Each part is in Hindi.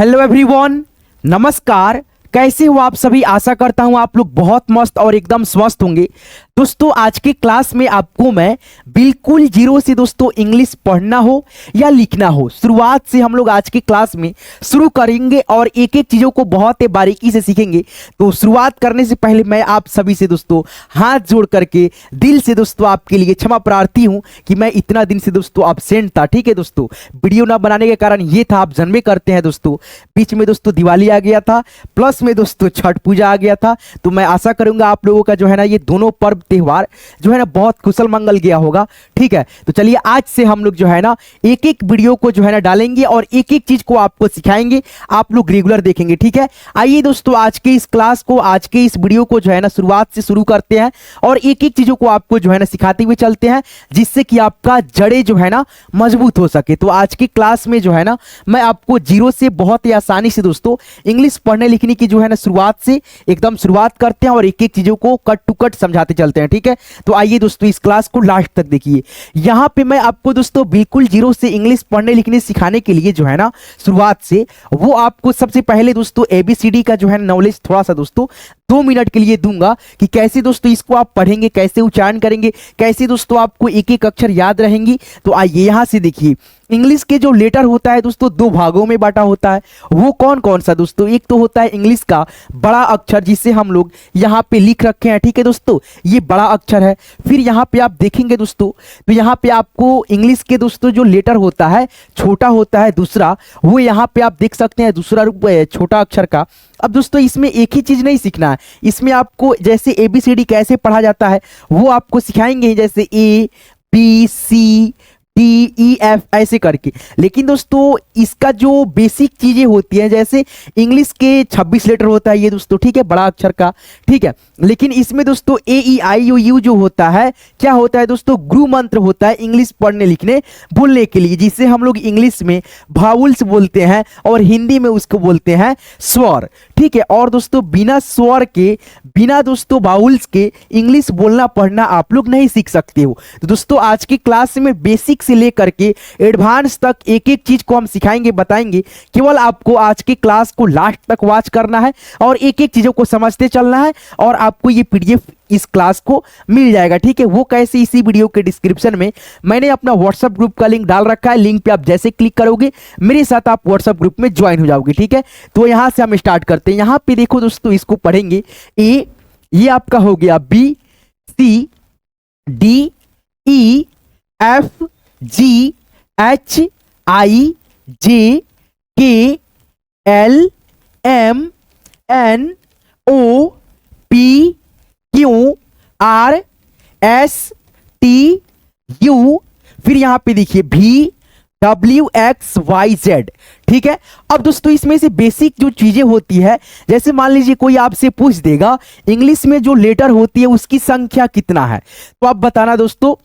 हेलो एवरीवन, नमस्कार। कैसे हो आप सभी? आशा करता हूं आप लोग बहुत मस्त और एकदम स्वस्थ होंगे। दोस्तों, आज की क्लास में आपको मैं बिल्कुल जीरो से दोस्तों इंग्लिश पढ़ना हो या लिखना हो, शुरुआत से हम लोग आज की क्लास में शुरू करेंगे और एक एक चीज़ों को बहुत ही बारीकी से सीखेंगे। तो शुरुआत करने से पहले मैं आप सभी से दोस्तों हाथ जोड़ करके दिल से दोस्तों आपके लिए क्षमा प्रार्थी हूं कि मैं इतना दिन से दोस्तों एब्सेंट था। ठीक है दोस्तों, वीडियो ना बनाने के कारण ये था, आप जन्मे करते हैं दोस्तों, बीच में दोस्तों दिवाली आ गया था, प्लस में दोस्तों छठ पूजा आ गया था। तो मैं आशा करूंगा आप लोगों का जो है ना ये दोनों पर्व त्योहार जो है ना बहुत कुशल मंगल गया होगा। ठीक है, तो चलिए आज से हम लोग जो है ना एक एक वीडियो को जो है ना डालेंगे और एक एक चीज को आपको सिखाएंगे, आप लोग रेगुलर देखेंगे। ठीक है, आइए दोस्तों आज के इस क्लास को, आज के इस वीडियो को जो है ना शुरुआत से शुरू करते हैं और एक एक चीजों को आपको जो है ना सिखाते हुए चलते हैं, जिससे कि आपका जड़े जो है ना मजबूत हो सके। तो आज की क्लास में जो है ना मैं आपको जीरो से बहुत ही आसानी से दोस्तों इंग्लिश पढ़ने लिखने की जो है ना शुरुआत से एकदम शुरुआत करते हैं और एक एक चीजों को कट टू कट समझाते चलते हैं। ठीक है, तो आइए दोस्तों इस क्लास को लास्ट तक देखिए। यहां पे मैं आपको दोस्तों बिल्कुल जीरो से इंग्लिश पढ़ने लिखने सिखाने के लिए जो है ना शुरुआत से वो आपको सबसे पहले दोस्तों एबीसीडी का जो है नॉलेज थोड़ा सा दोस्तों 2 मिनट के लिए दूंगा कि कैसे दोस्तों इसको आप पढ़ेंगे, कैसे उच्चारण करेंगे, कैसे दोस्तों आपको एक एक अक्षर याद रहेंगी। तो आइए यहां से देखिए, इंग्लिश के जो लेटर होता है दोस्तों 2 भागों में बांटा होता है। वो कौन कौन सा दोस्तों? एक तो होता है इंग्लिश का बड़ा अक्षर, जिसे हम लोग यहाँ पे लिख रखे हैं। ठीक है दोस्तों, ये बड़ा अक्षर है। फिर यहाँ पे आप देखेंगे दोस्तों, तो यहाँ पे आपको इंग्लिश के दोस्तों जो लेटर होता है छोटा होता है दूसरा, वो यहाँ पे आप देख सकते हैं दूसरा रूप छोटा अक्षर का। अब दोस्तों इसमें एक ही चीज नहीं सीखना है, इसमें आपको जैसे एबीसीडी कैसे पढ़ा जाता है वो आपको सिखाएंगे, जैसे A B C D E F ऐसे करके। लेकिन दोस्तों इसका जो बेसिक चीजें होती हैं, जैसे इंग्लिश के 26 लेटर होता है ये दोस्तों, ठीक है, बड़ा अक्षर का। ठीक है, लेकिन इसमें दोस्तों ए ई आई ओ यू जो होता है, क्या होता है दोस्तों? गुरु मंत्र होता है इंग्लिश पढ़ने लिखने बोलने के लिए, जिसे हम लोग इंग्लिश में भावुल्स बोलते हैं और हिंदी में उसको बोलते हैं स्वर। ठीक है, और दोस्तों बिना स्वर के, बिना दोस्तों बाउल्स के इंग्लिश बोलना पढ़ना आप लोग नहीं सीख सकते हो। तो दोस्तों आज की क्लास में बेसिक से लेकर के एडवांस तक एक एक चीज को हम सिखाएंगे, बताएंगे। केवल आपको आज की क्लास को लास्ट तक वॉच करना है और एक एक चीजों को समझते चलना है और आपको ये पीडीएफ इस क्लास को मिल जाएगा। ठीक है, वो कैसे? इसी वीडियो के डिस्क्रिप्शन में मैंने अपना व्हाट्सएप ग्रुप का लिंक डाल रखा है। लिंक पे आप जैसे क्लिक करोगे मेरे साथ आप व्हाट्सएप ग्रुप में ज्वाइन हो जाओगे। ठीक है, तो यहां से हम स्टार्ट करते हैं। यहां पे देखो दोस्तों, इसको पढ़ेंगे। ए ये आपका हो गया, B C D E F G H I J K L M N O P Q R S T U, फिर यहां पे देखिए भी डब्ल्यू एक्स वाई जेड। ठीक है, अब दोस्तों इसमें से बेसिक जो चीजें होती है, जैसे मान लीजिए कोई आपसे पूछ देगा इंग्लिश में जो लेटर होती है उसकी संख्या कितना है, तो आप बताना दोस्तों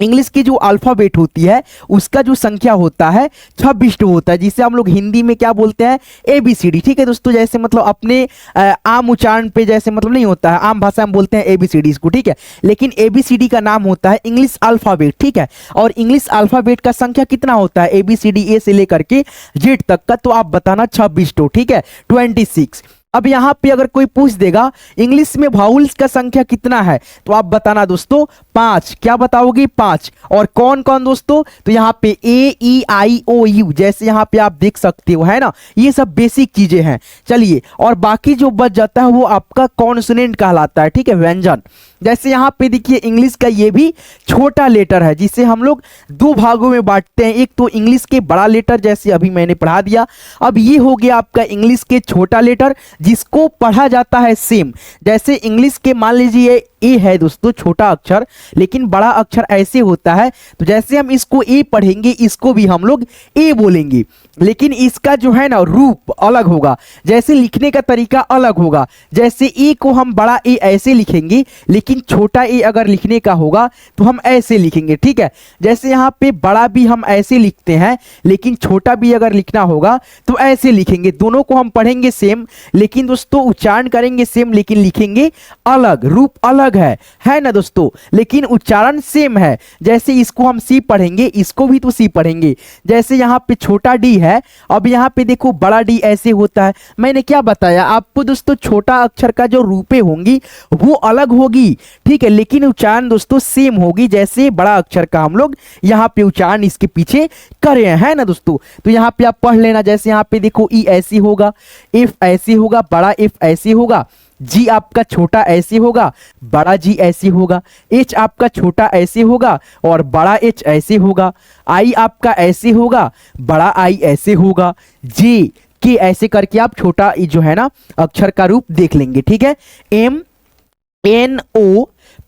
इंग्लिश की जो अल्फाबेट होती है उसका जो संख्या होता है 26 होता है, जिसे हम लोग हिंदी में क्या बोलते हैं? एबीसीडी। ठीक है दोस्तों, जैसे मतलब अपने आम उच्चारण पे जैसे मतलब नहीं होता है, आम भाषा में बोलते हैं एबीसीडी इसको। ठीक है, लेकिन एबीसीडी का नाम होता है इंग्लिश अल्फाबेट। ठीक है, और इंग्लिश अल्फाबेट का संख्या कितना होता है एबीसीडी ए से लेकर के जेड तक का? तो आप बताना 26। ठीक है, 26। अब यहां पे अगर कोई पूछ देगा इंग्लिश में वाउल्स का संख्या कितना है, तो आप बताना दोस्तों 5। क्या बताओगे? 5। और कौन कौन दोस्तों? तो यहां पे ए ई आई ओ यू, जैसे यहां पे आप देख सकते हो, है ना, ये सब बेसिक चीजें हैं। चलिए, और बाकी जो बच जाता है वो आपका कॉन्सोनेंट कहलाता है। ठीक है, व्यंजन। जैसे यहां पे देखिए इंग्लिश का ये भी छोटा लेटर है, जिसे हम लोग 2 भागों में बांटते हैं। एक तो इंग्लिश के बड़ा लेटर, जैसे अभी मैंने पढ़ा दिया। अब ये हो गया आपका इंग्लिश के छोटा लेटर, जिसको पढ़ा जाता है सेम। जैसे इंग्लिश के मान लीजिए ए है दोस्तों छोटा अक्षर, लेकिन बड़ा अक्षर ऐसे होता है, तो जैसे हम इसको ए पढ़ेंगे इसको भी हम लोग ए बोलेंगे, लेकिन इसका जो है ना रूप अलग होगा, जैसे लिखने का तरीका अलग होगा। जैसे ए को हम बड़ा ए ऐसे लिखेंगे, लेकिन छोटा ए अगर लिखने का होगा तो हम ऐसे लिखेंगे। ठीक है, जैसे यहाँ पे बड़ा भी हम ऐसे लिखते हैं, लेकिन छोटा भी अगर लिखना होगा तो ऐसे लिखेंगे। दोनों को हम पढ़ेंगे सेम, लेकिन दोस्तों उच्चारण करेंगे सेम, लेकिन लिखेंगे अलग, रूप अलग अलग है ना दोस्तों, लेकिन उच्चारण सेम है। जैसे इसको हम सी पढ़ेंगे, इसको भी तो सी पढ़ेंगे। जैसे यहाँ पे छोटा डी है, अब यहाँ पे देखो बड़ा डी ऐसे होता है। मैंने क्या बताया आपको दोस्तों, छोटा अक्षर का जो रूपे होंगी वो अलग होगी, ठीक है, लेकिन उच्चारण दोस्तों सेम होगी। जैसे बड़ा अक्षर का हम लोग यहाँ पे उच्चारण इसके पीछे करे हैं ना दोस्तों। तो यहाँ पे आप पढ़ लेना। जैसे यहाँ पे देखो ई ऐसी होगा, इफ ऐसी होगा, बड़ा इफ ऐसी होगा, जी आपका छोटा ऐसे होगा, बड़ा जी ऐसे होगा, एच आपका छोटा ऐसे होगा और बड़ा एच ऐसे होगा, आई आपका ऐसे होगा, बड़ा आई ऐसे होगा, जे के ऐसे करके आप छोटा जो है ना अक्षर का रूप देख लेंगे, ठीक है। M N O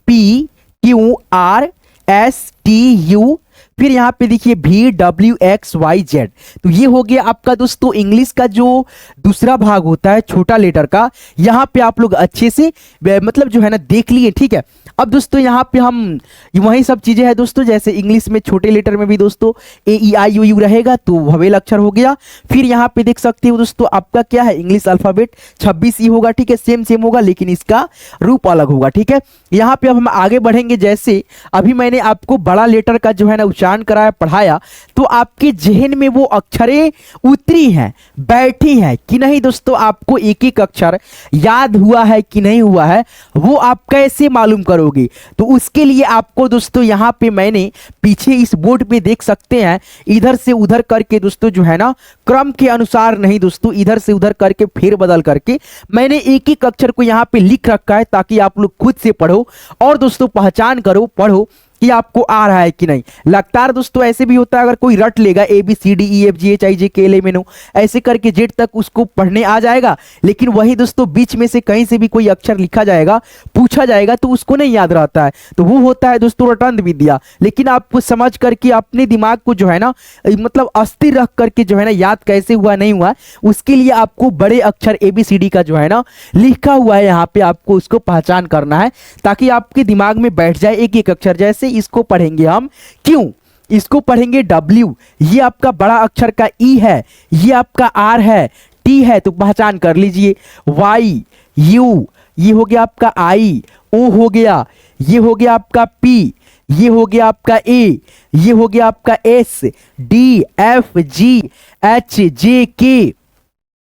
P Q R S T U, फिर यहाँ पे देखिए भी डब्ल्यू एक्स वाई जेड। तो ये हो गया आपका दोस्तों इंग्लिश का जो दूसरा भाग होता है छोटा लेटर का। यहाँ पे आप लोग अच्छे से मतलब जो है ना देख लिए, ठीक है। अब दोस्तों यहाँ पे हम वही सब चीजें हैं दोस्तों, जैसे इंग्लिश में छोटे लेटर में भी दोस्तों ए ई आई यू रहेगा तो ववेल अक्षर हो गया। फिर यहाँ पे देख सकते हो दोस्तों आपका क्या है, इंग्लिश अल्फाबेट 26 ही होगा, ठीक है, सेम होगा लेकिन इसका रूप अलग होगा, ठीक है। यहाँ पे अब हम आगे बढ़ेंगे। जैसे अभी मैंने आपको बड़ा लेटर का जो है ना उच्चारण कराया, पढ़ाया, तो आपके जहन में वो अक्षरें उतरी हैं, बैठी हैं कि नहीं दोस्तों, आपको एक एक अक्षर याद हुआ है कि नहीं हुआ है, वो आप कैसे मालूम करोगे? तो उसके लिए आपको दोस्तों यहाँ पे मैंने पीछे इस बोर्ड पे देख सकते हैं, इधर से उधर करके दोस्तों जो है ना क्रम के अनुसार नहीं दोस्तों, इधर से उधर करके फेर बदल करके मैंने एक एक अक्षर को यहाँ पे लिख रखा है, ताकि आप लोग खुद से पढ़ो और दोस्तों पहचान करो, पढ़ो कि आपको आ रहा है कि नहीं। लगातार दोस्तों ऐसे भी होता है, अगर कोई रट लेगा A B C D E F G H I J K L M N ओ ऐसे करके जेड तक उसको पढ़ने आ जाएगा, लेकिन वही दोस्तों बीच में से कहीं से भी कोई अक्षर लिखा जाएगा, पूछा जाएगा तो उसको नहीं याद रहता है, तो वो होता है दोस्तों रटंत विद्या। लेकिन आपको समझ करके अपने दिमाग को जो है ना मतलब अस्थिर रख करके जो है ना याद कैसे हुआ नहीं हुआ, उसके लिए आपको बड़े अक्षर ए बी सी डी का जो है ना लिखा हुआ है यहाँ पे, आपको उसको पहचान करना है ताकि आपके दिमाग में बैठ जाए एक एक अक्षर। जैसे इसको पढ़ेंगे हम क्यों, इसको पढ़ेंगे डब्ल्यू, ये आपका बड़ा अक्षर का ई है, ये आपका आर है, टी है तो पहचान कर लीजिए, वाई यू, ये हो गया आपका आई, ओ हो गया, ये हो गया आपका पी, ये हो गया आपका ए, ये हो गया आपका S, D F G H J के,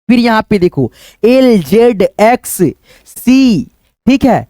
फिर यहां पे देखो एल जेड एक्स सी, ठीक है,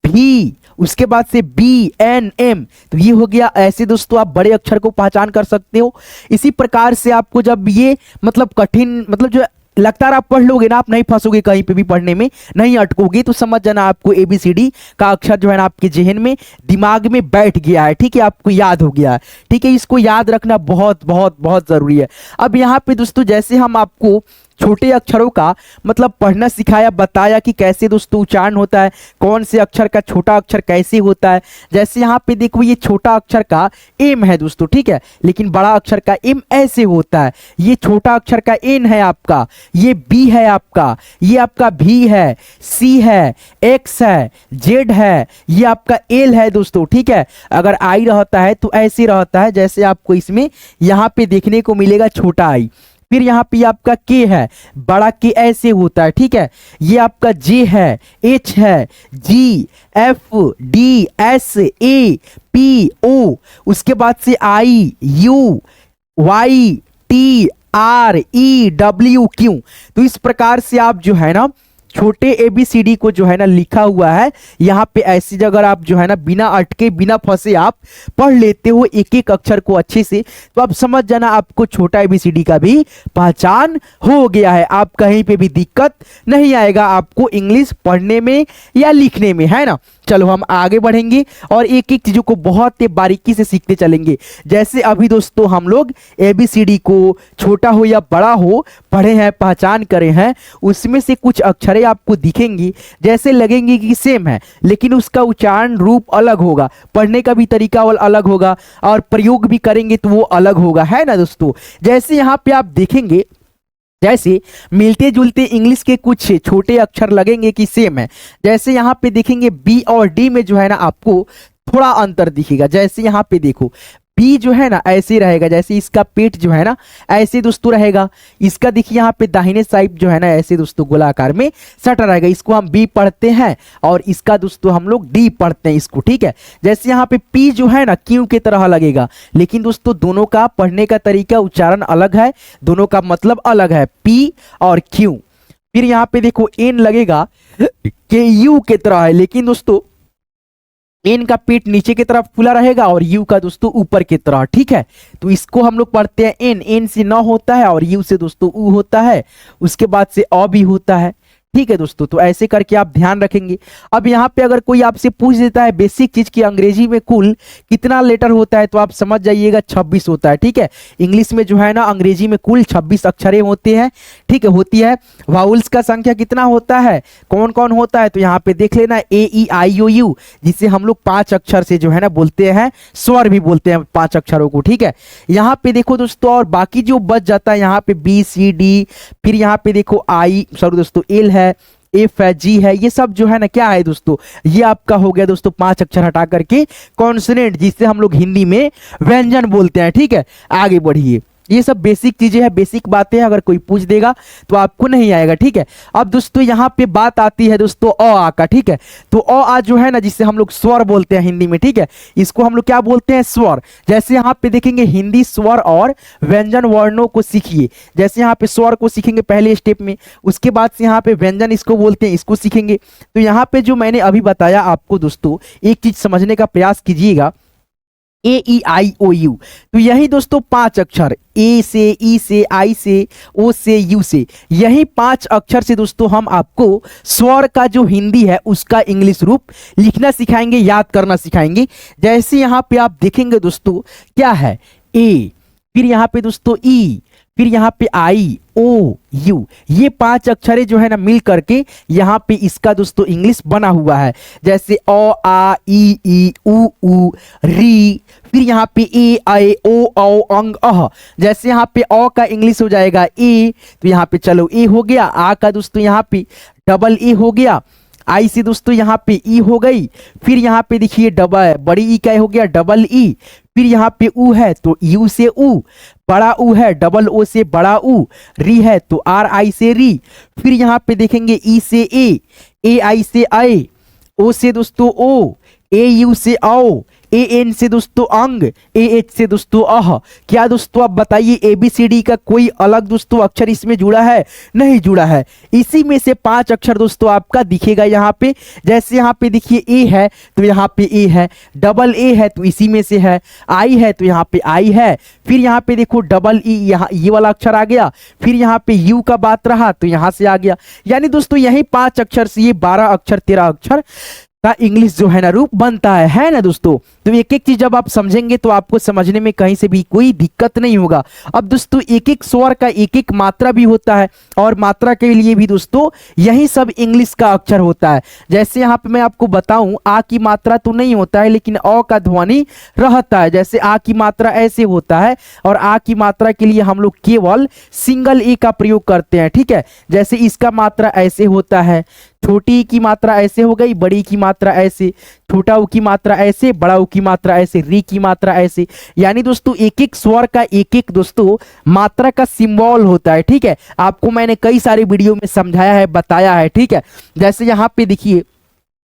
भी, उसके बाद से बी एन एम, तो ये हो गया। ऐसे दोस्तों आप बड़े अक्षर को पहचान कर सकते हो। इसी प्रकार से आपको जब ये मतलब कठिन मतलब जो लगातार आप पढ़ लोगे ना, आप नहीं फंसोगे कहीं पे भी पढ़ने में, नहीं अटकोगे, तो समझ जाना आपको एबीसीडी का अक्षर जो है ना आपके जहन में दिमाग में बैठ गया है, ठीक है, आपको याद हो गया है, ठीक है। इसको याद रखना बहुत बहुत बहुत जरूरी है। अब यहाँ पे दोस्तों जैसे हम आपको छोटे अक्षरों का मतलब पढ़ना सिखाया, बताया कि कैसे दोस्तों उच्चारण होता है, कौन से अक्षर का छोटा अक्षर कैसे होता है। जैसे यहाँ पे देखो ये छोटा अक्षर का एम है दोस्तों, ठीक है, लेकिन बड़ा अक्षर का एम ऐसे होता है। ये छोटा अक्षर का एन है आपका, ये बी है आपका, ये आपका भी है, सी है, एक्स है, जेड है, ये आपका एल है दोस्तों, ठीक है। अगर आई रहता है तो ऐसे रहता है, जैसे आपको इसमें यहाँ पे देखने को मिलेगा छोटा आई। फिर यहाँ पे आपका के है, बड़ा के ऐसे होता है, ठीक है। ये आपका जे है, एच है, G F D S A P O, उसके बाद से I U Y T R E W Q. तो इस प्रकार से आप जो है ना छोटे एबीसीडी को जो है ना लिखा हुआ है यहाँ पे ऐसी जगह आप जो है ना बिना अटके बिना फंसे आप पढ़ लेते हो एक एक अक्षर को अच्छे से, तो आप समझ जाना आपको छोटा एबीसीडी का भी पहचान हो गया है। आप कहीं पे भी दिक्कत नहीं आएगा आपको इंग्लिश पढ़ने में या लिखने में, है ना। चलो हम आगे बढ़ेंगे और एक एक चीजों को बहुत ही बारीकी से सीखते चलेंगे। जैसे अभी दोस्तों हम लोग एबीसीडी को छोटा हो या बड़ा हो पढ़े हैं, पहचान करे हैं, उसमें से कुछ अक्षरें आपको दिखेंगी जैसे लगेंगे कि सेम है, लेकिन उसका उच्चारण रूप अलग होगा, पढ़ने का भी तरीका अलग होगा और प्रयोग भी करेंगे तो वो अलग होगा, है ना दोस्तों। जैसे यहाँ पे आप देखेंगे जैसे मिलते जुलते इंग्लिश के कुछ छोटे अक्षर लगेंगे कि सेम है। जैसे यहाँ पे देखेंगे बी और डी में जो है ना आपको थोड़ा अंतर दिखेगा। जैसे यहाँ पे देखो पी जो है ना ऐसे रहेगा, जैसे इसका पेट जो है ना ऐसे दोस्तों रहेगा। इसका देखिए यहाँ पे दाहिने साइड जो है ना ऐसे दोस्तों गोलाकार में सटा रहेगा, इसको हम बी पढ़ते हैं और इसका दोस्तों हम लोग डी पढ़ते हैं इसको, ठीक है। जैसे यहाँ पे पी जो है ना क्यू की तरह लगेगा, लेकिन दोस्तों दोनों का पढ़ने का तरीका उच्चारण अलग है, दोनों का मतलब अलग है, पी और क्यू। फिर यहाँ पे देखो एन लगेगा के यू की तरह है, लेकिन दोस्तों एन का पेट नीचे की तरफ खुला रहेगा और यू का दोस्तों ऊपर की तरह, ठीक है। तो इसको हम लोग पढ़ते हैं एन, एन से न होता है और यू से दोस्तों ऊ होता है, उसके बाद से अ भी होता है, ठीक है दोस्तों। तो ऐसे करके आप ध्यान रखेंगे। अब यहाँ पे अगर कोई आपसे पूछ देता है बेसिक चीज की अंग्रेजी में कुल कितना लेटर होता है, तो आप समझ जाइएगा 26 होता है, ठीक है। इंग्लिश में जो है ना अंग्रेजी में कुल 26 अक्षरें होते हैं, ठीक है, होती है। वाउल्स का संख्या कितना होता है, कौन कौन होता है, तो यहाँ पे देख लेना ए ई आई ओ यू, जिसे हम लोग 5 अक्षर से जो है ना बोलते हैं, स्वर भी बोलते हैं 5 अक्षरों को, ठीक है। यहाँ पे देखो दोस्तों और बाकी जो बच जाता है यहाँ पे बी सी डी, फिर यहाँ पे देखो आई सॉरी दोस्तों एल है, एफ है, जी है, ये सब जो है ना क्या है दोस्तों, ये आपका हो गया दोस्तों 5 अक्षर हटा करके कॉन्सोनेंट, जिससे हम लोग हिंदी में व्यंजन बोलते हैं, ठीक है। आगे बढ़िए, ये सब बेसिक चीजें हैं, बेसिक बातें हैं, अगर कोई पूछ देगा तो आपको नहीं आएगा, ठीक है। अब दोस्तों यहाँ पे बात आती है दोस्तों अ आ का, ठीक है। तो अ आ जो है ना जिससे हम लोग स्वर बोलते हैं हिंदी में, ठीक है, इसको हम लोग क्या बोलते हैं, स्वर। जैसे यहाँ पे देखेंगे हिंदी स्वर और व्यंजन वर्णों को सीखिए, जैसे यहाँ पे स्वर को सीखेंगे पहले स्टेप में, उसके बाद से यहाँ पे व्यंजन इसको बोलते हैं, इसको सीखेंगे। तो यहाँ पे जो मैंने अभी बताया आपको दोस्तों, एक चीज समझने का प्रयास कीजिएगा, ए ई आई ओ यू, तो यही दोस्तों 5 अक्षर, ए से, ई से, आई से, ओ से, यू से, यही 5 अक्षर से दोस्तों हम आपको स्वर का जो हिंदी है उसका इंग्लिश रूप लिखना सिखाएंगे, याद करना सिखाएंगे। जैसे यहाँ पे आप देखेंगे दोस्तों क्या है, ए, फिर यहाँ पे दोस्तों ई, फिर यहाँ पे आई ओ यू, ये 5 अक्षरे जो है ना मिल करके यहाँ पे इसका दोस्तों इंग्लिश बना हुआ है। जैसे अ आ ई ऊ री, फिर यहाँ पे ए आए ओ औ अंग अह, जैसे यहाँ पे अ का इंग्लिश हो जाएगा ए, तो यहाँ पे चलो ए हो गया, आ का दोस्तों यहाँ पे डबल ए हो गया, आई से दोस्तों यहाँ पे ई हो गई, फिर यहाँ पे देखिए डबल बड़ी ई का हो गया डबल ई, फिर यहाँ पे ऊ है तो यू से ऊ, बड़ा ऊ है डबल ओ से बड़ा ऊ, री है तो आर आई से री, फिर यहाँ पे देखेंगे ई से ए आई से आए, ओ से दोस्तों ओ, ए यू से आओ, ए एन से दोस्तों अंग, ए एच से दोस्तों अह। क्या दोस्तों आप बताइए ABCD का कोई अलग दोस्तों अक्षर इसमें जुड़ा है, नहीं जुड़ा है। इसी में से 5 अक्षर दोस्तों आपका दिखेगा यहाँ पे। जैसे यहाँ पे देखिए ए है तो यहाँ पे ए है, डबल ए है तो इसी में से है, आई है तो यहाँ पे आई है, फिर यहाँ पे देखो डबल ई, यहाँ ये वाला अक्षर आ गया, फिर यहाँ पे यू का बात रहा तो यहाँ से आ गया। यानी दोस्तों यही 5 अक्षर से ये 12 अक्षर 13 अक्षर का इंग्लिश जो है ना रूप बनता है ना दोस्तों। तो एक एक चीज जब आप समझेंगे तो आपको समझने में कहीं से भी कोई दिक्कत नहीं होगा। अब दोस्तों एक एक स्वर का एक एक मात्रा भी होता है और मात्रा के लिए भी दोस्तों यही सब इंग्लिश का अक्षर होता है। जैसे यहाँ पे मैं आपको बताऊं आ की मात्रा तो नहीं होता है लेकिन अ का ध्वनि रहता है। जैसे आ की मात्रा ऐसे होता है और आ की मात्रा के लिए हम लोग केवल सिंगल ए का प्रयोग करते हैं, ठीक है। जैसे इसका मात्रा ऐसे होता है, छोटी की मात्रा ऐसे हो गई, बड़ी की मात्रा ऐसे, छोटा ऊ की मात्रा ऐसे, बड़ा ऊ की मात्रा ऐसे, री की मात्रा ऐसे। यानी दोस्तों एक एक स्वर का एक एक दोस्तों मात्रा का सिंबल होता है, ठीक है। आपको मैंने कई सारे वीडियो में समझाया है, बताया है, ठीक है। जैसे यहाँ पे देखिए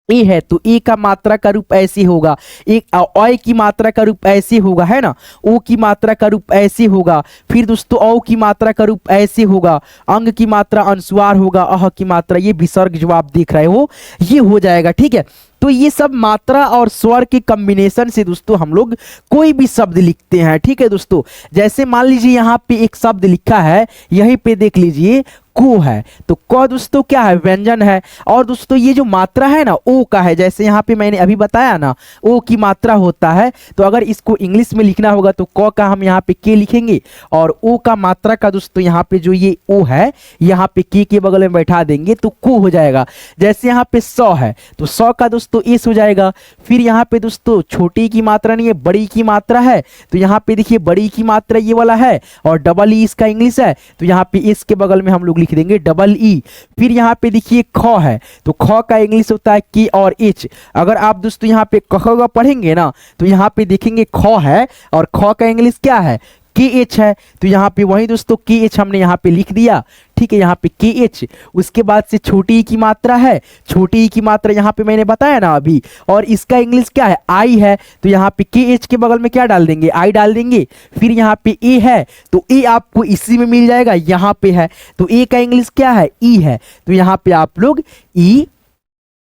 ए है तो ए का मात्रा का रूप ऐसे होगा, एक अ की मात्रा का रूप ऐसे होगा, है ना। ओ की मात्रा का रूप ऐसे होगा, फिर दोस्तों औ की मात्रा का रूप ऐसे होगा, अंग की मात्रा अनुस्वार होगा, अह की मात्रा ये विसर्ग जो आप देख रहे हो ये हो जाएगा, ठीक है। तो ये सब मात्रा और स्वर के कॉम्बिनेशन से दोस्तों हम लोग कोई भी शब्द लिखते हैं, ठीक है दोस्तों। जैसे मान लीजिए यहाँ पे एक शब्द लिखा है, यहीं पे देख लीजिए को है, तो क दोस्तों क्या है, व्यंजन है। और दोस्तों ये जो मात्रा है ना ओ का है, जैसे यहाँ पे मैंने अभी बताया ना ओ की मात्रा होता है, तो अगर इसको इंग्लिश में लिखना होगा तो क का हम यहाँ पे के लिखेंगे और ओ का मात्रा का दोस्तों यहाँ पे जो ये ओ है यहाँ पे के बगल में बैठा देंगे तो को हो जाएगा। जैसे यहाँ पे 100 है तो 100 का दोस्तों एस हो जाएगा। फिर यहाँ पे दोस्तों छोटी की मात्रा नहीं है, बड़ी की मात्रा है, तो यहाँ पे देखिए बड़ी की मात्रा ये वाला है और डबल ई इसका इंग्लिश है, तो यहाँ पे एस के बगल में हम लोग लिख देंगे डबल ई। फिर यहाँ पे देखिए ख है, तो ख का इंग्लिश होता है के और एच। अगर आप दोस्तों यहाँ पे क ख पढ़ेंगे ना, तो यहाँ पे देखेंगे ख है और ख का इंग्लिश क्या है, के एच है। तो यहाँ पे वही दोस्तों के एच हमने यहाँ पे लिख दिया, ठीक है, यहाँ पे के एच। उसके बाद से छोटी ई की मात्रा है, छोटी ई की मात्रा यहाँ पे मैंने बताया ना अभी, और इसका इंग्लिश क्या है, आई है। तो यहाँ पे के एच के बगल में क्या डाल देंगे, आई डाल देंगे। फिर यहाँ पे ए है, तो ए आपको इसी में मिल जाएगा, यहाँ पे है, तो ए का इंग्लिश क्या है, ई है। तो यहाँ पे आप लोग ई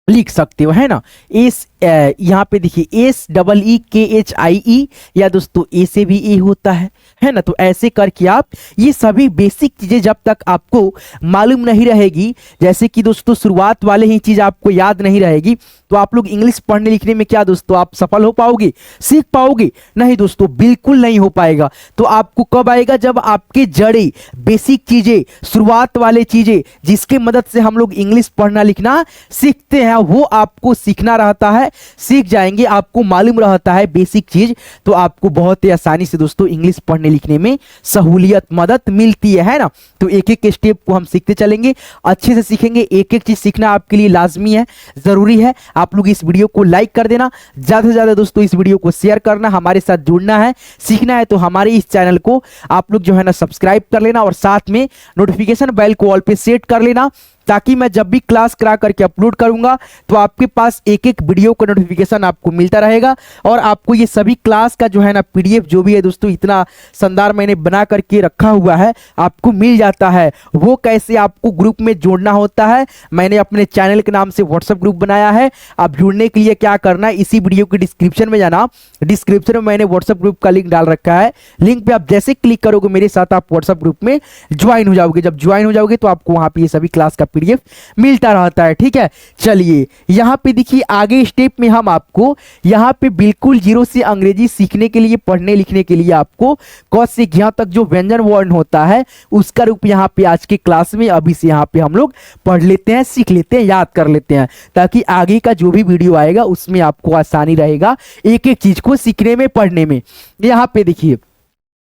लिख सकते हो, है ना। एस यहाँ पे देखिए एस डबल ई के एच आई ई, या दोस्तों ए से भी ए होता है ना। तो ऐसे करके आप ये सभी बेसिक चीजें जब तक आपको मालूम नहीं रहेगी, जैसे कि दोस्तों शुरुआत वाले ही चीज आपको याद नहीं रहेगी, तो आप लोग इंग्लिश पढ़ने लिखने में क्या दोस्तों आप सफल हो पाओगे, सीख पाओगे? नहीं दोस्तों, बिल्कुल नहीं हो पाएगा। तो आपको कब आएगा, जब आपके जड़े बेसिक चीजें, शुरुआत वाले चीजें जिसके मदद से हम लोग इंग्लिश पढ़ना लिखना सीखते हैं, वो आपको सीखना रहता है, सीख जाएंगे, आपको मालूम रहता है बेसिक चीज, तो आपको बहुत ही आसानी से दोस्तों इंग्लिश पढ़ने लिखने में सहूलियत मदद मिलती है ना। तो एक एक स्टेप को हम सीखते चलेंगे, अच्छे से सीखेंगे। एक एक चीज सीखना आपके लिए लाजमी है, जरूरी है। आप लोग इस वीडियो को लाइक कर देना, ज्यादा से ज्यादा दोस्तों इस वीडियो को शेयर करना, हमारे साथ जुड़ना है, सीखना है तो हमारे इस चैनल को आप लोग जो है ना सब्सक्राइब कर लेना, और साथ में नोटिफिकेशन बेल को ऑल पे सेट कर लेना, ताकि मैं जब भी क्लास करा करके अपलोड करूंगा तो आपके पास एक एक वीडियो का नोटिफिकेशन आपको मिलता रहेगा। और आपको ये सभी क्लास का जो है ना पीडीएफ जो भी है दोस्तों, इतना शानदार मैंने बना करके रखा हुआ है, आपको मिल जाता है। वो कैसे आपको ग्रुप में जोड़ना होता है, मैंने अपने चैनल के नाम से व्हाट्सएप ग्रुप बनाया है। आप जुड़ने के लिए क्या करना है, इसी वीडियो के डिस्क्रिप्शन में जाना, डिस्क्रिप्शन में मैंने व्हाट्सएप ग्रुप का लिंक डाल रखा है। लिंक पे आप जैसे क्लिक करोगे मेरे साथ आप व्हाट्सएप ग्रुप में ज्वाइन हो जाओगे। जब ज्वाइन हो जाओगे तो आपको वहां पे ये सभी क्लास का पीडीएफ मिलता रहता है, ठीक है। चलिए यहाँ पे देखिए आगे स्टेप में हम आपको यहाँ पे बिल्कुल जीरो से अंग्रेजी सीखने के लिए, पढ़ने लिखने के लिए आपको क से ज्ञ तक जो व्यंजन वर्ण होता है उसका रूप यहाँ पे आज के क्लास में अभी से यहाँ पे हम लोग पढ़ लेते हैं, सीख लेते हैं, याद कर लेते हैं, ताकि आगे का जो भी वीडियो आएगा उसमें आपको आसानी रहेगा एक एक चीज को सीखने में, पढ़ने में। यहाँ पे देखिए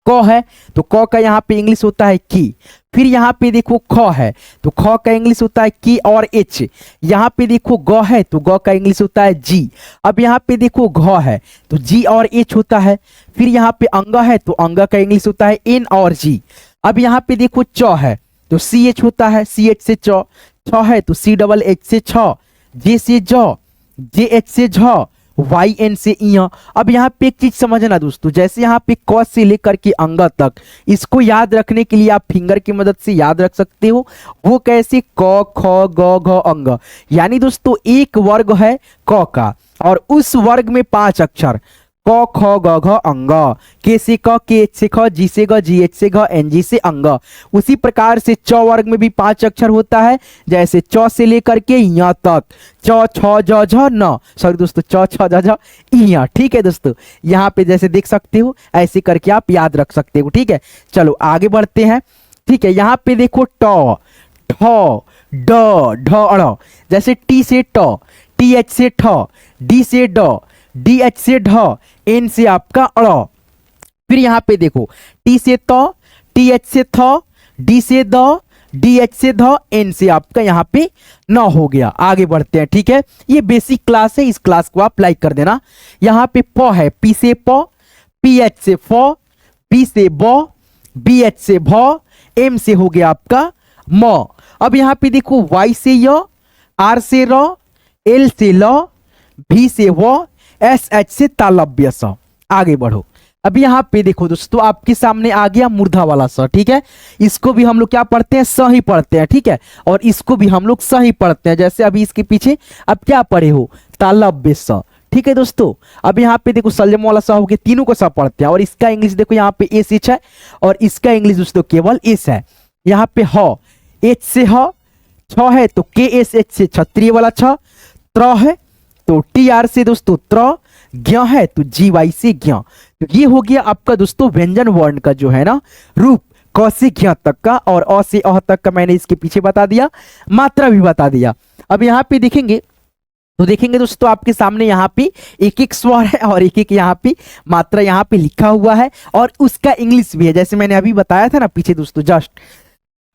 क है, तो क का यहाँ पे इंग्लिश होता है की। फिर यहाँ पे देखो ख है, तो ख का इंग्लिश होता है की और एच। यहाँ पे देखो ग है, तो ग का इंग्लिश होता है जी। अब यहाँ पे देखो घ है, तो जी और एच होता है। फिर यहाँ पे अंग है, तो अंग का इंग्लिश होता है एन और जी। अब यहाँ पे देखो च है, तो सी एच होता है, सी एच से च। छ है, तो सी डबल एच से छ। जे से ज, जे एच से झ, वाई एन से इया। अब यहाँ पे एक चीज समझना दोस्तों, जैसे यहाँ पे क से लेकर के अंग तक, इसको याद रखने के लिए आप फिंगर की मदद से याद रख सकते हो। वो कैसे, क ख ग घ अंग, यानी दोस्तों एक वर्ग है क का, और उस वर्ग में 5 अक्षर, क ख ग घ अंग, के से क, के एच से ख, जी से ग, जी एच से घ, एन जी से अंग। उसी प्रकार से च वर्ग में भी 5 अक्षर होता है, जैसे च से लेकर के यहाँ तक, च छ ज झ न, सॉरी दोस्तों, च छ ज झ इया, ठीक है दोस्तों। यहाँ पे जैसे देख सकते हो, ऐसे करके आप याद रख सकते हो, ठीक है। चलो आगे बढ़ते हैं, ठीक है। यहाँ पे देखो ट, ठ, ड, ढ, अड़, जैसे टी से ट, टी एच से ठ, डी से ड, डी एच से ढ, एन से आपका अड़। फिर यहाँ पे देखो टी से त, टी एच से थ, डी से द, डी एच से ध, एन से आपका यहाँ पे न हो गया। आगे बढ़ते हैं, ठीक है। ये बेसिक क्लास है, इस क्लास को आप लाइक कर देना। यहाँ पे प है, पी से प, पी एच से फ, बी से ब, बी एच से भ, एम से हो गया आपका म। अब यहाँ पे देखो वाई से य, आर से र, एल से ल, भी से व, एस एच से तालव्य स। आगे बढ़ो। अब यहाँ पे देखो दोस्तों आपके सामने आ गया मूर्धा वाला स, ठीक है। इसको भी हम लोग क्या पढ़ते हैं, स ही पढ़ते हैं, ठीक है। और इसको भी हम लोग स ही पढ़ते हैं, जैसे अभी इसके पीछे अब क्या पढ़े हो, तालव्य स, ठीक है दोस्तों। अब यहाँ पे देखो सलजम वाला स हो गया, तीनों को स पढ़ते हैं। और इसका इंग्लिश देखो यहाँ पे एस एच है, और इसका इंग्लिश दोस्तों केवल एस है। यहाँ पे ह, एच से ह, छ है तो के एस एच से क्षत्रिय वाला छ, त्र है तो टी आर से दोस्तों त्र, ज्ञ है तो जी वाई से ज्ञ। तो ये हो गया आपका दोस्तों व्यंजन वर्ण का जो है ना रूप, क से ज्ञ तक का, और अ से अह तक का मैंने इसके पीछे बता दिया, मात्रा भी बता दिया। अब यहाँ पे देखेंगे तो देखेंगे दोस्तों आपके सामने यहाँ पे एक एक स्वर है और एक एक यहाँ पे मात्रा यहाँ पे लिखा हुआ है, और उसका इंग्लिश भी है, जैसे मैंने अभी बताया था ना पीछे दोस्तों जस्ट,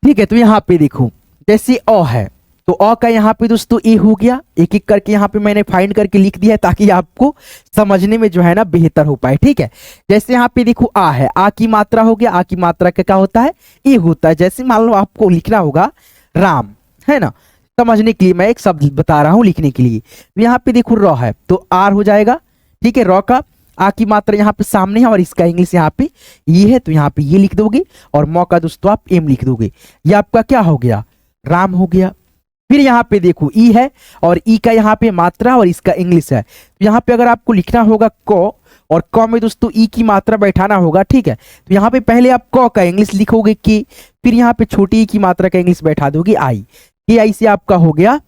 ठीक है, तो यहाँ पे देखो जैसे अ है तो अ का यहाँ पे दोस्तों ए हो गया, एक एक करके यहाँ पे मैंने फाइंड करके लिख दिया है ताकि आपको समझने में जो है ना बेहतर हो पाए। ठीक है, जैसे यहाँ पे देखो आ है, आ की मात्रा हो गया, आ की मात्रा का क्या होता है ए होता है। जैसे मान लो आपको लिखना होगा राम, है ना, समझने के लिए मैं एक शब्द बता रहा हूँ लिखने के लिए। तो यहाँ पे देखो र है तो आर हो जाएगा। ठीक है, र का आ की मात्रा यहाँ पे सामने है और इसका इंग्लिश यहाँ पे ये है, तो यहाँ पे ये लिख दोगे और म का दोस्तों आप एम लिख दोगे। ये आपका क्या हो गया, राम हो गया। फिर यहाँ पे देखो ई है और ई का यहाँ पे मात्रा और इसका इंग्लिश है। तो यहाँ पे अगर आपको लिखना होगा क और क में दोस्तों ई की मात्रा बैठाना होगा। ठीक है, तो यहाँ पे पहले आप क का इंग्लिश लिखोगे के, फिर यहाँ पे छोटी ई की मात्रा का इंग्लिश बैठा दोगे आई, के आई से आपका हो गया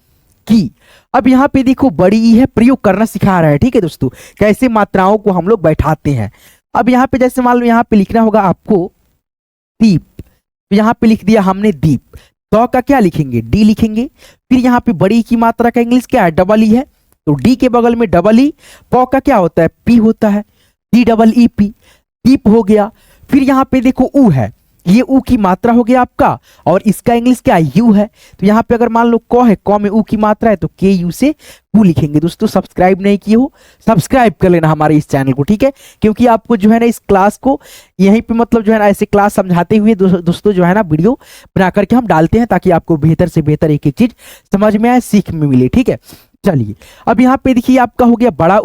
की। अब यहाँ पे देखो बड़ी ई है, प्रयोग करना सिखा रहा है। ठीक है दोस्तों, कैसे मात्राओं को हम लोग बैठाते हैं। अब यहाँ पे जैसे मान लो यहाँ पे लिखना होगा आपको दीप, तो यहाँ पे लिख दिया हमने दीप। तो का क्या लिखेंगे, डी लिखेंगे। फिर यहाँ पे बड़ी की मात्रा का इंग्लिश क्या है, डबल ई है, तो डी के बगल में डबल ई, प का क्या होता है पी होता है, डी डबल ई पी, दीप हो गया। फिर यहाँ पे देखो ऊ है, ये ऊ की मात्रा हो गया आपका और इसका इंग्लिश क्या यू है। तो यहाँ पे अगर मान लो क है, क में ऊ की मात्रा है तो के यू से ऊ लिखेंगे। दोस्तों सब्सक्राइब नहीं किए हो सब्सक्राइब कर लेना हमारे इस चैनल को। ठीक है, क्योंकि आपको जो है ना इस क्लास को यहीं पे मतलब जो है ना ऐसे क्लास समझाते हुए दोस्तों जो है ना वीडियो बना करके हम डालते हैं ताकि आपको बेहतर से बेहतर एक एक चीज समझ में आए, सीख में मिले। ठीक है, चलिए अब यहाँ पे देखिए आपका हो गया बड़ा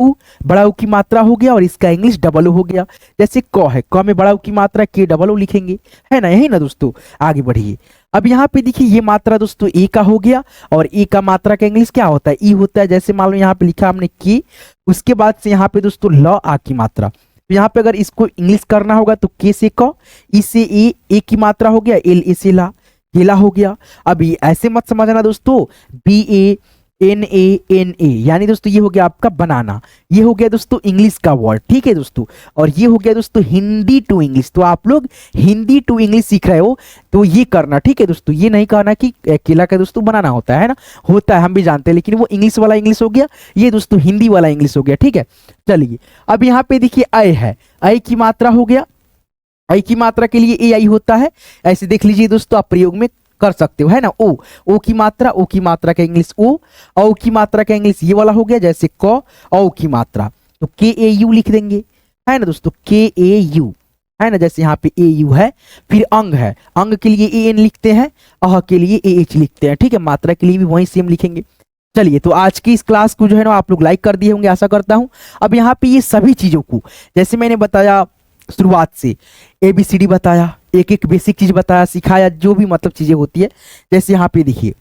ऊ की मात्रा हो गया और इसका इंग्लिश डबल हो गया। जैसे क है, क में बड़ा ऊ की मात्रा के डबल ओ लिखेंगे, है ना, यही ना दोस्तों। आगे बढ़िए, अब यहाँ पे देखिए ये मात्रा दोस्तों ए का हो गया और ए का मात्रा का इंग्लिश क्या होता है ई होता है। जैसे मान लो यहाँ पे लिखा हमने की, उसके बाद से यहाँ पे दोस्तों ल आ की मात्रा, तो यहाँ पे अगर इसको इंग्लिश करना होगा तो के से क, ई से ए की मात्रा हो गया, एल ए से ला, केला हो गया। अब ये ऐसे मत समझना दोस्तों, बी ए एन ए यानी दोस्तों ये हो गया आपका बनाना, ये हो गया दोस्तों इंग्लिश का वर्ड। ठीक है दोस्तों, और ये हो गया दोस्तों हिंदी टू इंग्लिश। तो आप लोग हिंदी टू इंग्लिश सीख रहे हो तो ये करना। ठीक है दोस्तों, ये नहीं कहना कि केला का दोस्तों बनाना होता है ना, होता है हम भी जानते हैं, लेकिन वो इंग्लिश वाला इंग्लिश हो गया, ये दोस्तों हिंदी वाला इंग्लिश हो गया। ठीक है, चलिए अब यहाँ पे देखिए अय है, अय की मात्रा हो गया, अय की मात्रा के लिए ए आई होता है। ऐसे देख लीजिए दोस्तों, आप प्रयोग में कर सकते हो, है ना। ओ की मात्रा का इंग्लिश ओ, औ की मात्रा का इंग्लिश ये वाला हो गया। जैसे क औ की मात्रा तो के ए यू लिख देंगे, है ना दोस्तों, के ए यू, है ना। जैसे यहाँ पे ए यू है। फिर अंग है, अंग के लिए ए एन लिखते हैं, अह के लिए ए एच लिखते हैं। ठीक है, मात्रा के लिए भी वही सेम लिखेंगे। चलिए, तो आज की इस क्लास को जो है ना आप लोग लाइक कर दिए होंगे आशा करता हूं। अब यहाँ पे ये सभी चीजों को जैसे मैंने बताया शुरुआत से ABCD बताया, एक एक बेसिक चीज बताया, सिखाया, जो भी मतलब चीजें होती है। जैसे यहाँ पे देखिए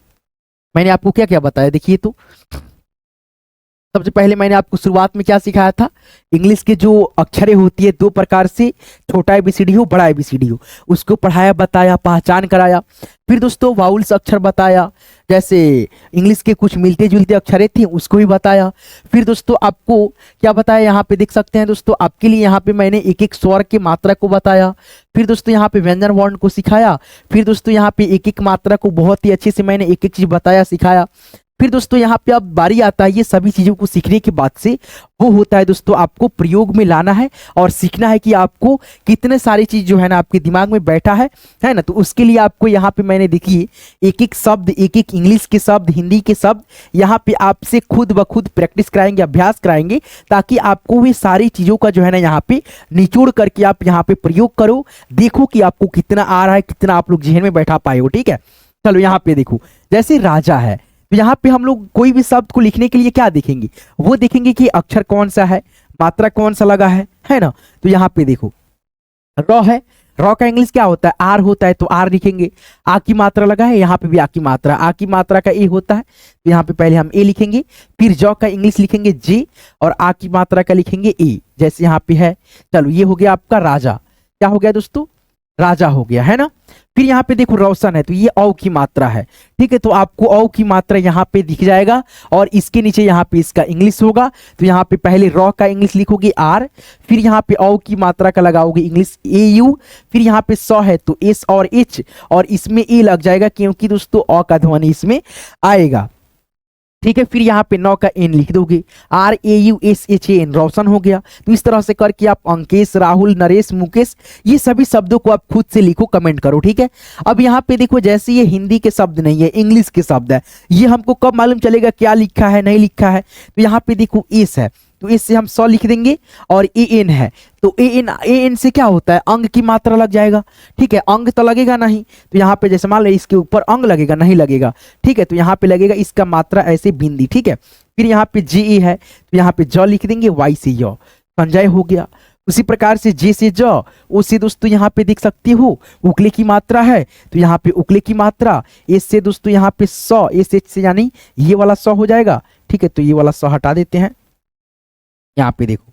मैंने आपको क्या क्या बताया, देखिए तो सबसे पहले मैंने आपको शुरुआत में क्या सिखाया था, इंग्लिश के जो अक्षरें होती है दो प्रकार से, छोटा ABCD हो बड़ा ABCD हो, उसको पढ़ाया, बताया, पहचान कराया। फिर दोस्तों वाउल्स अक्षर बताया, जैसे इंग्लिश के कुछ मिलते जुलते अक्षरें थी उसको भी बताया। फिर दोस्तों आपको क्या बताया, यहाँ पे देख सकते हैं दोस्तों, आपके लिए यहाँ पे मैंने एक एक स्वर के मात्रा को बताया। फिर दोस्तों यहाँ पे व्यंजन वर्ण को सिखाया। फिर दोस्तों यहाँ पे एक एक मात्रा को बहुत ही अच्छे से मैंने एक एक चीज बताया, सिखाया। फिर दोस्तों यहाँ पे अब बारी आता है ये सभी चीजों को सीखने के बाद से, वो होता है दोस्तों आपको प्रयोग में लाना है और सीखना है कि आपको कितने सारी चीज जो है ना आपके दिमाग में बैठा है ना। तो उसके लिए आपको यहाँ पे मैंने देखिए एक एक शब्द, एक एक इंग्लिश के शब्द, हिंदी के शब्द यहाँ पे आपसे खुद ब खुद प्रैक्टिस कराएंगे, अभ्यास कराएंगे, ताकि आपको भी सारी चीजों का जो है ना यहाँ पे निचोड़ करके आप यहाँ पे प्रयोग करो, देखो कि आपको कितना आ रहा है, कितना आप लोग जहन में बैठा पाए हो। ठीक है, चलो यहाँ पे देखो जैसे राजा है, तो यहाँ पे हम लोग कोई भी शब्द को लिखने के लिए क्या देखेंगे, वो देखेंगे कि अक्षर कौन सा है, मात्रा कौन सा लगा है ना। तो यहाँ पे देखो र है, र का इंग्लिश क्या होता है, आर होता है, तो आर लिखेंगे। आ की मात्रा लगा है, यहाँ पे भी आ की मात्रा का ए होता है, तो यहाँ पे पहले हम ए लिखेंगे। फिर ज का इंग्लिश लिखेंगे जे और आ की मात्रा का लिखेंगे ए, जैसे यहाँ पे है। चलो ये हो गया आपका राजा, क्या हो गया दोस्तों, राजा हो गया, है ना। फिर यहाँ पे देखो रोशन है, तो ये औ की मात्रा है। ठीक है, तो आपको औ की मात्रा यहाँ पे दिख जाएगा और इसके नीचे यहाँ पे इसका इंग्लिश होगा। तो यहाँ पे पहले रॉ का इंग्लिश लिखोगे आर, फिर यहाँ पे औ की मात्रा का लगाओगे इंग्लिश ए यू, फिर यहाँ पे सौ है तो एस और एच और इसमें ए लग जाएगा, क्योंकि दोस्तों अ का ध्वनि इसमें आएगा। ठीक है। फिर यहाँ पे 9 का एन लिख दोगे, RAUSHAN रोशन हो गया। तो इस तरह से करके आप अंकेश, राहुल, नरेश, मुकेश ये सभी शब्दों को आप खुद से लिखो, कमेंट करो। ठीक है। अब यहाँ पे देखो जैसे ये हिंदी के शब्द नहीं है, इंग्लिश के शब्द है, ये हमको कब मालूम चलेगा क्या लिखा है नहीं लिखा है? तो यहाँ पे देखो एस है, तो इससे हम 100 लिख देंगे, और AN है तो AN से क्या होता है, अंग की मात्रा लग जाएगा। ठीक है, अंग तो लगेगा नहीं, तो यहाँ पे जैसे मान लो इसके ऊपर अंग लगेगा, नहीं लगेगा। ठीक है, तो यहाँ पे लगेगा इसका मात्रा ऐसे बिंदी। ठीक है, फिर यहाँ पे JA है, तो यहाँ पे ज लिख देंगे, Y से य, संजय हो गया। उसी प्रकार से J से ज, O से दोस्तों यहाँ पे देख सकते हो उकले की मात्रा है, तो यहाँ पे उकले की मात्रा। S से दोस्तों यहाँ पे 100, SH से यानी ये वाला 100 हो जाएगा। ठीक है, तो ये वाला 100 हटा देते हैं, यहाँ पे देखो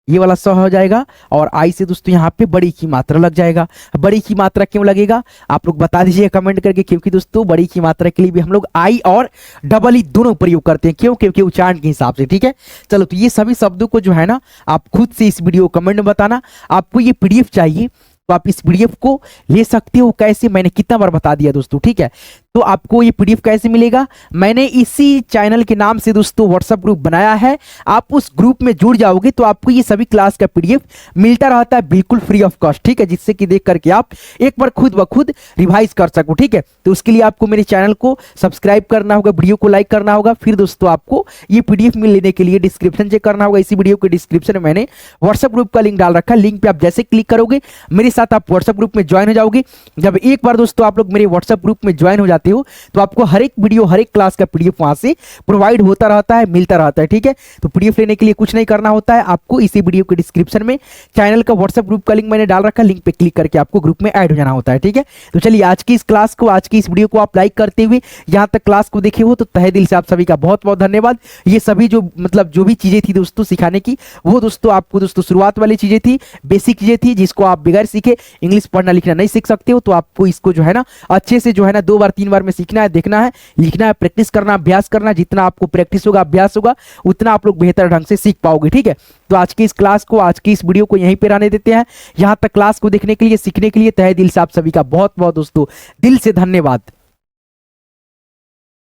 ये वाला 100 हो जाएगा, और आई से दोस्तों यहाँ पे बड़ी की मात्रा लग जाएगा। बड़ी की मात्रा क्यों लगेगा आप लोग बता दीजिए कमेंट करके, क्योंकि दोस्तों बड़ी की मात्रा के लिए भी हम लोग आई और डबल ई दोनों प्रयोग करते हैं। क्यों? क्योंकि उच्चारण के हिसाब से। ठीक है, चलो तो ये सभी शब्दों को जो है ना आप खुद से इस वीडियो कमेंट में बताना। आपको ये PDF चाहिए तो आप इस PDF को ले सकते हो। कैसे, मैंने कितना बार बता दिया दोस्तों। ठीक है, तो आपको ये PDF कैसे मिलेगा, मैंने इसी चैनल के नाम से दोस्तों व्हाट्सएप ग्रुप बनाया है। आप उस ग्रुप में जुड़ जाओगे तो आपको ये सभी क्लास का PDF मिलता रहता है बिल्कुल फ्री ऑफ कॉस्ट। ठीक है, जिससे कि देख करके आप एक बार खुद ब खुद रिवाइज कर सको। ठीक है, तो उसके लिए आपको मेरे चैनल को सब्सक्राइब करना होगा, वीडियो को लाइक करना होगा। फिर दोस्तों आपको ये PDF मिल लेने के लिए डिस्क्रिप्शन चेक करना होगा। इसी वीडियो के डिस्क्रिप्शन में मैंने व्हाट्सएप ग्रुप का लिंक डाल रखा है। लिंक पे आप जैसे क्लिक करोगे मेरे साथ आप व्हाट्सएप ग्रुप में ज्वाइन हो जाओगे। जब एक बार दोस्तों आप लोग मेरे व्हाट्सएप ग्रुप में ज्वाइन हो जाते हो तो आपको हर एक वीडियो, हर एक क्लास का PDF वहां से प्रोवाइड होता रहता है, मिलता रहता है। ठीक है, तो PDF लेने के लिए कुछ नहीं करना होता है, आपको इसी वीडियो के डिस्क्रिप्शन में चैनल का व्हाट्सएप ग्रुप का लिंक मैंने डाल रखा है, लिंक पे क्लिक करके आपको ग्रुप में ऐड हो जाना होता है। ठीक है, तो चलिए आज की इस क्लास को, आज की इस वीडियो को आप लाइक करते हुए यहाँ तक क्लास को देखे हो तो तहे दिल से आप सभी का बहुत बहुत धन्यवाद। ये सभी जो जो भी चीजें थी दोस्तों सिखाने की, वो दोस्तों आपको दोस्तों शुरुआत वाली चीजें थी, बेसिक चीजें थी, जिसको आप बगैर सीखे इंग्लिश पढ़ना लिखना नहीं सीख सकते हो। तो आपको इसको जो है ना अच्छे से जो है ना 2 बार 3 बार में सीखना है, देखना है, लिखना है, प्रैक्टिस करना, अभ्यास करना। जितना आपको प्रैक्टिस होगा, अभ्यास होगा, उतना आप लोग बेहतर ढंग से सीख पाओगे। ठीक है, तो आज की इस क्लास को, आज की इस वीडियो को यहीं पे रहने देते हैं। यहां तक क्लास को देखने के लिए, सीखने के लिए तहे दिल से आप सभी का बहुत बहुत दोस्तों दिल से धन्यवाद।